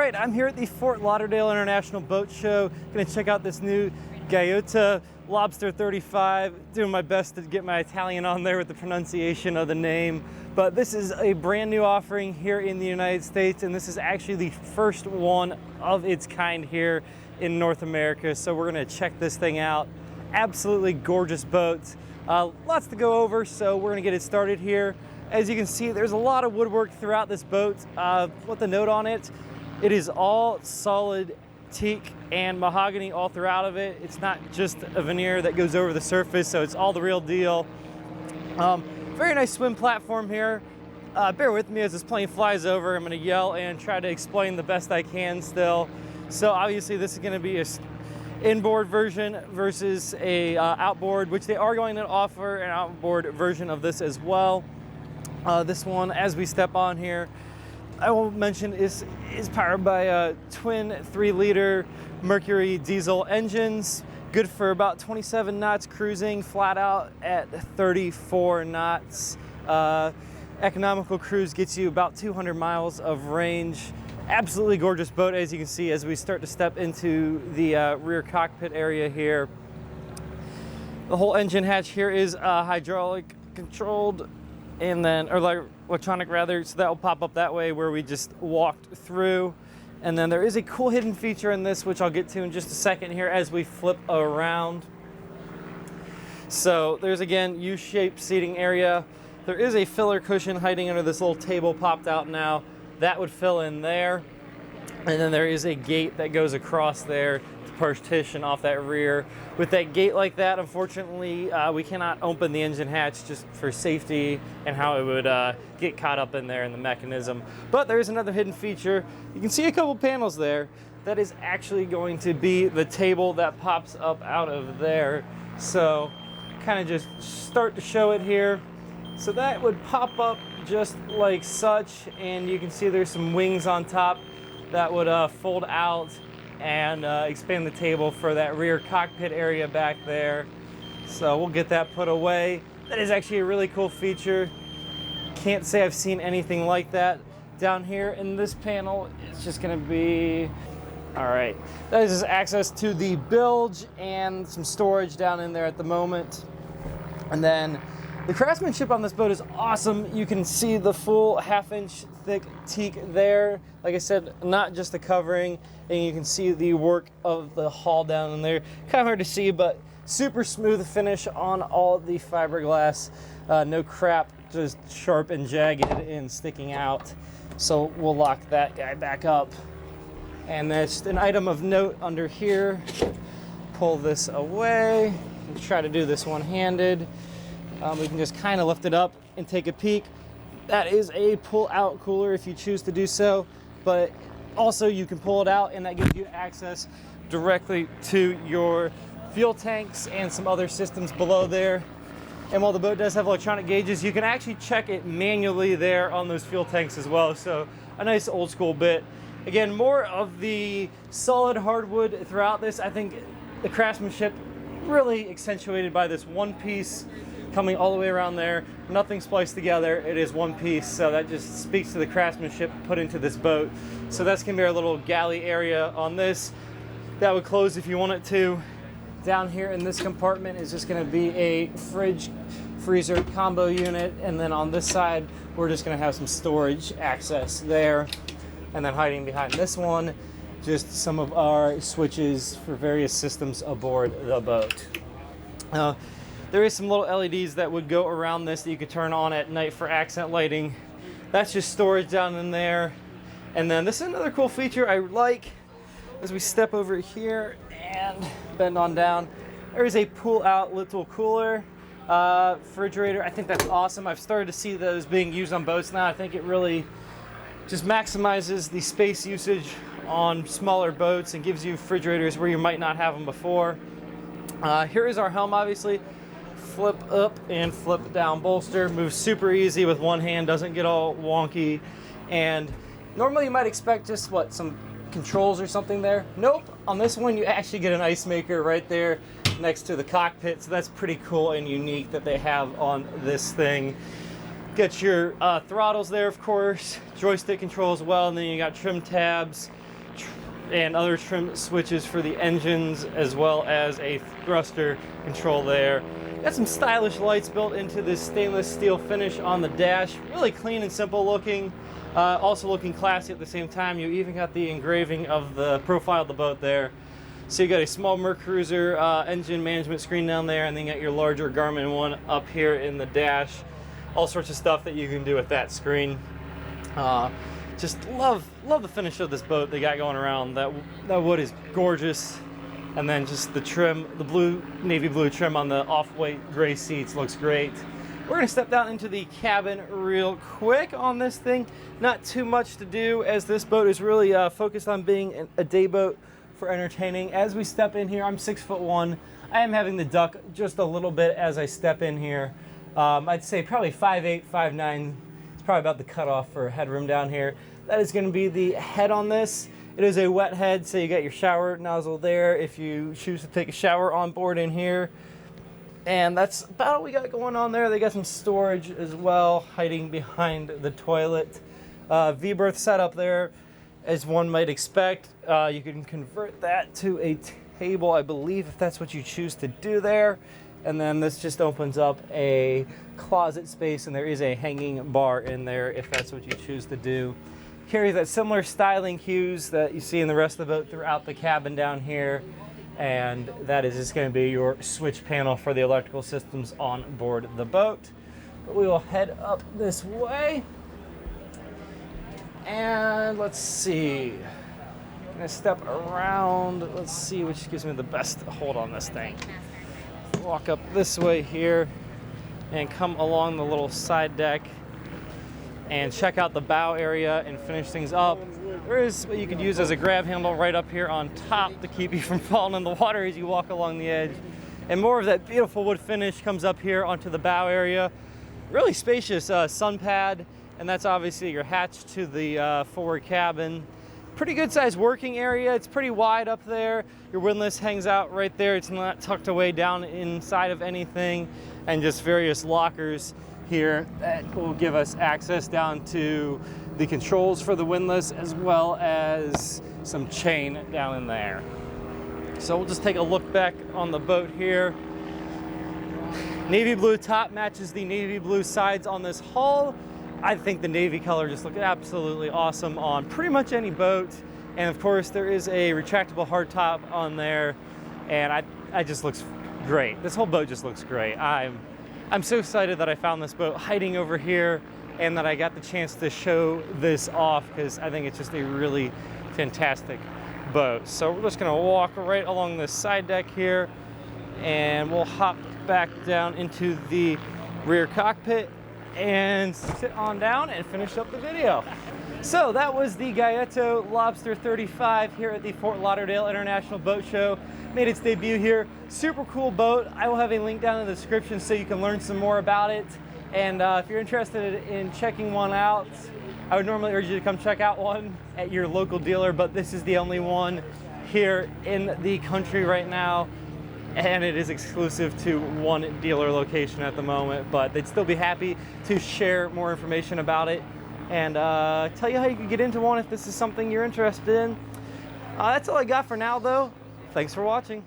right, I'm here at the Fort Lauderdale International Boat Show. Gonna check out this new Gagliotta Lobster 35. Doing my best to get my Italian on there with the pronunciation of the name. But this is a brand new offering here in the United States, and this is actually the first one of its kind here in North America. So we're gonna check this thing out. Absolutely gorgeous boat. Lots to go over, so we're gonna get it started here. As you can see, there's a lot of woodwork throughout this boat. With the note on it, it is all solid teak and mahogany all throughout of it. It's not just a veneer that goes over the surface, so it's all the real deal. Very nice swim platform here. Bear with me as this plane flies over. I'm gonna yell and try to explain the best I can still. So obviously this is gonna be a inboard version versus a outboard, which they are going to offer an outboard version of this as well. This one, as we step on here, I will mention is powered by twin 3-liter Mercury diesel engines, good for about 27 knots cruising, flat out at 34 knots. Economical cruise gets you about 200 miles of range. Absolutely gorgeous boat, as you can see, as we start to step into the rear cockpit area here. The whole engine hatch here is hydraulic controlled, and then, or like electronic rather, so that will pop up that way where we just walked through. And then there is a cool hidden feature in this, which I'll get to in just a second here as we flip around. So there's, again, U-shaped seating area. There is a filler cushion hiding under this little table popped out now. That would fill in there. And then there is a gate that goes across there to partition off that rear. With that gate like that, unfortunately, we cannot open the engine hatch just for safety and how it would get caught up in there in the mechanism. But there is another hidden feature. You can see a couple panels there. That is actually going to be the table that pops up out of there. So kind of just start to show it here. So that would pop up just like such, and you can see there's some wings on top that would fold out and expand the table for that rear cockpit area back there. So we'll get that put away. That is actually a really cool feature. Can't say I've seen anything like that. Down here in this panel, it's just gonna be, all right. That is access to the bilge and some storage down in there at the moment. And then the craftsmanship on this boat is awesome. You can see the full 1/2-inch thick teak there. Like I said, not just the covering, and you can see the work of the hull down in there. Kind of hard to see, but super smooth finish on all the fiberglass. No crap, just sharp and jagged and sticking out. So we'll lock that guy back up. And there's an item of note under here. Pull this away and try to do this one-handed. We can just kind of lift it up and take a peek. That is a pull-out cooler if you choose to do so, but also you can pull it out, and that gives you access directly to your fuel tanks and some other systems below there. And while the boat does have electronic gauges, you can actually check it manually there on those fuel tanks as well. So a nice old school bit. Again, more of the solid hardwood throughout this. I think the craftsmanship really accentuated by this one piece coming all the way around there, nothing spliced together, it is one piece, so that just speaks to the craftsmanship put into this boat. So that's gonna be our little galley area on this. That would close if you want it to. Down here in this compartment is just gonna be a fridge freezer combo unit, and then on this side, we're just gonna have some storage access there. And then hiding behind this one, just some of our switches for various systems aboard the boat. There is some little LEDs that would go around this that you could turn on at night for accent lighting. That's just storage down in there. And then this is another cool feature I like. As we step over here and bend on down, there is a pull-out little cooler refrigerator. I think that's awesome. I've started to see those being used on boats now. I think it really just maximizes the space usage on smaller boats and gives you refrigerators where you might not have them before. Here is our helm, obviously. Flip up and flip down bolster. Moves super easy with one hand, doesn't get all wonky. And normally you might expect just some controls or something there. Nope, on this one you actually get an ice maker right there next to the cockpit. So that's pretty cool and unique that they have on this thing. Got your throttles there, of course, joystick control as well, and then you got trim tabs. and other trim switches for the engines, as well as a thruster control there. Got some stylish lights built into this stainless steel finish on the dash. Really clean and simple looking, also looking classy at the same time. You even got the engraving of the profile of the boat there. So you got a small Mercruiser engine management screen down there, and then you got your larger Garmin one up here in the dash. All sorts of stuff that you can do with that screen. Just love the finish of this boat they got going around. That wood is gorgeous. And then just the trim, the blue, navy blue trim on the off-white gray seats looks great. We're gonna step down into the cabin real quick on this thing. Not too much to do, as this boat is really focused on being a day boat for entertaining. As we step in here, I'm 6'1". I am having to duck just a little bit as I step in here. I'd say probably 5'8", 5'9". It's probably about the cutoff for headroom down here. That is gonna be the head on this. It is a wet head, so you got your shower nozzle there if you choose to take a shower on board in here. And that's about what we got going on there. They got some storage as well, hiding behind the toilet. V-berth setup there, as one might expect. You can convert that to a table, I believe, if that's what you choose to do there. And then this just opens up a closet space, and there is a hanging bar in there if that's what you choose to do. Carries that similar styling hues that you see in the rest of the boat throughout the cabin down here. And that is just going to be your switch panel for the electrical systems on board the boat. But we will head up this way. And let's see. I'm going to step around. Let's see which gives me the best hold on this thing. Walk up this way here and come along the little side deck and check out the bow area and finish things up. There is what you could use as a grab handle right up here on top to keep you from falling in the water as you walk along the edge. And more of that beautiful wood finish comes up here onto the bow area. Really spacious sun pad, and that's obviously your hatch to the forward cabin. Pretty good sized working area. It's pretty wide up there. Your windlass hangs out right there. It's not tucked away down inside of anything, and just various lockers here that will give us access down to the controls for the windlass, as well as some chain down in there. So we'll just take a look back on the boat here. Navy blue top matches the navy blue sides on this hull. I think the navy color just looks absolutely awesome on pretty much any boat. And of course there is a retractable hardtop on there, and it just looks great. This whole boat just looks great. I'm so excited that I found this boat hiding over here and that I got the chance to show this off, because I think it's just a really fantastic boat. So we're just gonna walk right along this side deck here, and we'll hop back down into the rear cockpit and sit on down and finish up the video. So that was the Gagliotta Lobster 35 here at the Fort Lauderdale International Boat Show. Made its debut here. Super cool boat. I will have a link down in the description so you can learn some more about it. And if you're interested in checking one out, I would normally urge you to come check out one at your local dealer, but this is the only one here in the country right now, and it is exclusive to one dealer location at the moment. But they'd still be happy to share more information about it and tell you how you can get into one if this is something you're interested in. That's all I got for now, though. Thanks for watching.